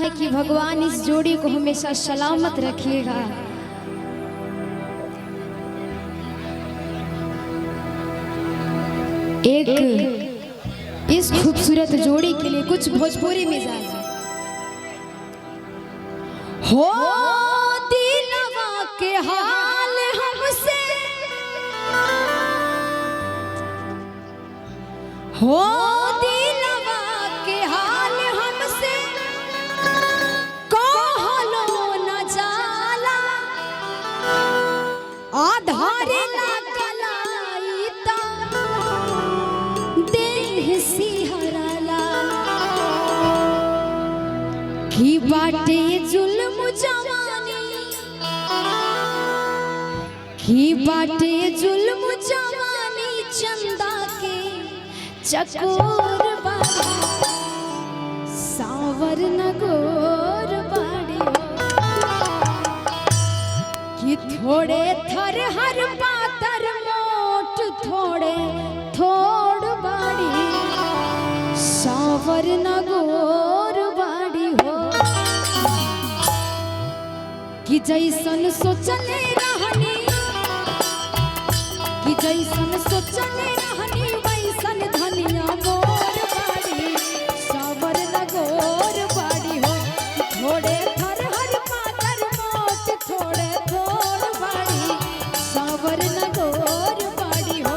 है कि भगवान इस जोड़ी को हमेशा सलामत रखिएगा। एक इस खूबसूरत जोड़ी के लिए कुछ भोजपुरी मिजाज हो दिलवा के हाल हमसे हो दिलवा के हाल हमसे कहलो न जाला आधार ना कलाईता देह सिहरला की बाटे जुल्म जवानी की बाटे जुल्म जवानी चंदा के चकोर बाड़ी सावर नगोर बाड़ी कि थोड़े थर हर पातर मोट थोड़े थोड़ बाड़ी सावर नगोर बाड़ी हो कि जैसन सोचले रहनी कि जैसन सोचले रहनी वैसन धनिया मोर बाड़ी सावर नगोर बाड़ी हो थोड़े थर हर पातर मोट थोड़े थोड़ बाड़ी सावर नगोर बाड़ी हो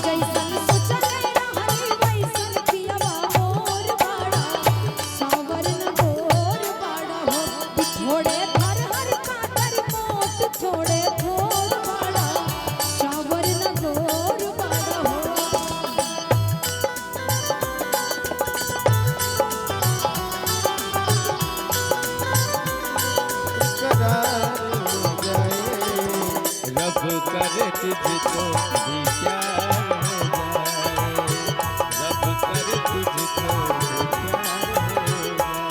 जैसन सोचले रहनी वैसन पियवा मोर बाड़ा सावर नगोर बाड़ा हो थोड़े थर हर पातर मोट थोड़े थोड़ बाड़ा सावर नगोर बाड़ा हो। रब करे तुझको भी प्यार हो जाए रब करे तुझको भी प्यार हो जाए।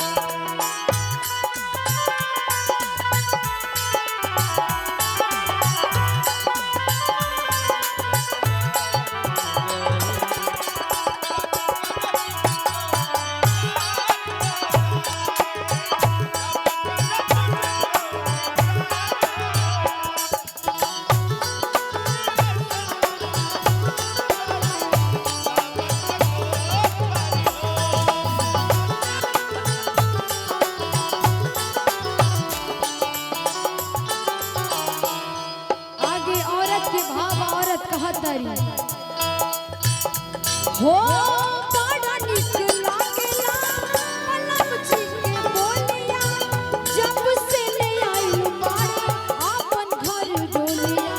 आगे औरत के भाव औरत कहतरी हो बड़ा निक लागेला पलम जी के बोलिया जब से ले आइल बाड़े आपन घर डोलिया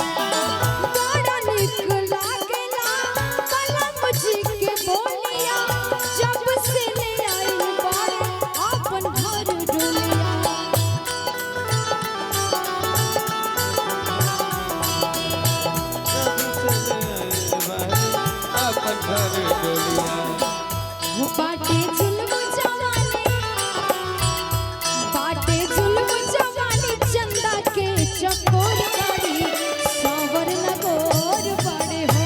बड़ा निक लागेला पलम जी के बोलिया जब से ले आइल बाड़े आपन घर डोलिया अपन घर डोलिया वो बाटे जुल्म जवानी बाटे जुल्म जवानी चंदा के चकोर बाड़ी सावर नगोर बाड़े हो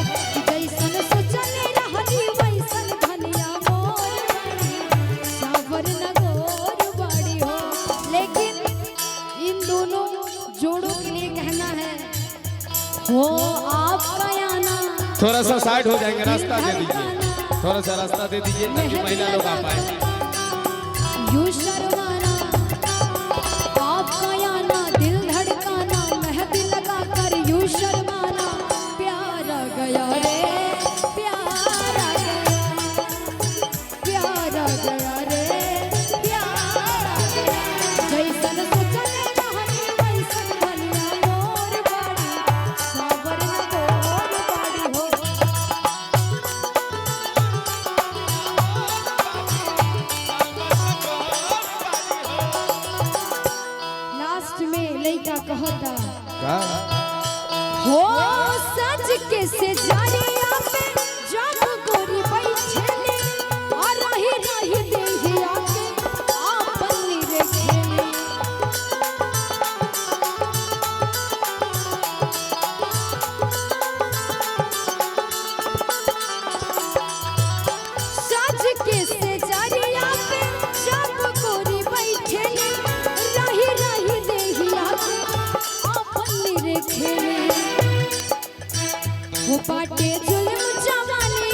जैसन सोचले रहनी वैसन धनिया मोर बाड़ी सावर नगोर बाड़ी हो। लेकिन इन दोनों जोड़ों के लिए कहना है हो आपका आना थोड़ा सा साइड हो जाएंगे रास्ता दे दीजिए थोड़ा सा रास्ता दे दीजिए ताकि महिला लोग आ पाए। यू शर्माना आपका आना दिल धड़काना मेहंदी लगा कर यू शर्माना प्यार आ गया रे प्यार आ गया प्यार आ गया रे प्यार आ गया जैसन सोचले रहनी वैसन धनिया मोर बाड़ी सावर नगोर बाड़ी हो। लास्ट में लइका कहता का हो सज के से जारिया पे जब गोरी बैठेली आ रही रही देहिया के आपन रे खेली बाटे जुल्म जवानी,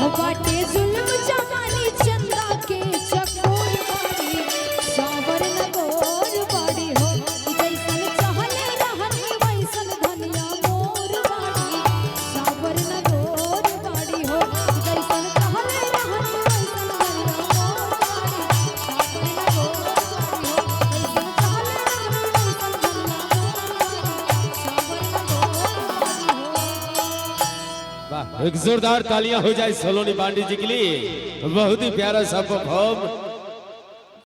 हो बाटे जुल्म जवानी, चंदा के चकोर बाड़ी, सावर नगोर बाड़ी हो, जैसन चाहले रहनी वैसन धनिया मोर बाड़ी, सावर नगोर बाड़ी हो, जैसन चाहले रहनी वैसन धनिया मोर बाड़ी, सावर नगोर बाड़ी हो, जैसन चाहले रहनी वैसन धनिया मोर बाड़ी, सावर नगोर बाड़ी हो। वाह, एक जोरदार तालियां हो जाए सलोनी पांडे जी के लिए। बहुत ही प्यारा सा परफॉर्म